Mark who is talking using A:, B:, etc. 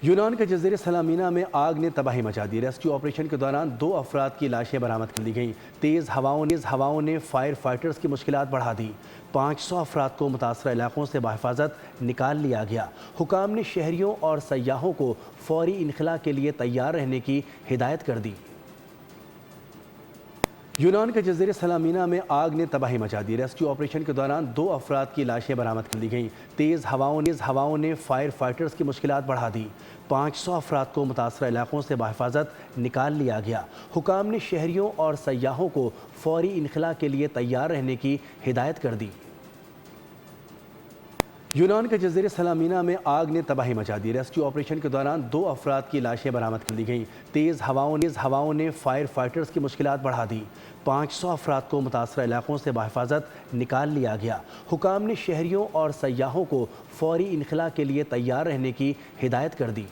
A: یونان کے جزیرے سلامینا میں آگ نے تباہی مچا دی۔ ریسکیو آپریشن کے دوران 2 افراد کی لاشیں برآمد کر لی گئیں۔ تیز ہواؤں نے فائر فائٹرز کی مشکلات بڑھا دی۔ 500 افراد کو متاثرہ علاقوں سے بحفاظت نکال لیا گیا۔ حکام نے شہریوں اور سیاحوں کو فوری انخلاء کے لیے تیار رہنے کی ہدایت کر دی۔ یونان کے جزیرے سلامینا میں آگ نے تباہی مچا دی۔ ریسکیو آپریشن کے دوران 2 افراد کی لاشیں برآمد کر لی گئیں۔ تیز ہواؤں نے فائر فائٹرز کی مشکلات بڑھا دی۔ 500 افراد کو متاثرہ علاقوں سے بحفاظت نکال لیا گیا۔ حکام نے شہریوں اور سیاحوں کو فوری انخلاء کے لیے تیار رہنے کی ہدایت کر دی۔ یونان کے جزیرے سلامینا میں آگ نے تباہی مچا دی۔ ریسکیو آپریشن کے دوران 2 افراد کی لاشیں برآمد کر لی گئیں۔ تیز ہواؤں نے فائر فائٹرز کی مشکلات بڑھا دی۔ 500 افراد کو متاثرہ علاقوں سے بحفاظت نکال لیا گیا۔ حکام نے شہریوں اور سیاحوں کو فوری انخلاء کے لیے تیار رہنے کی ہدایت کر دی۔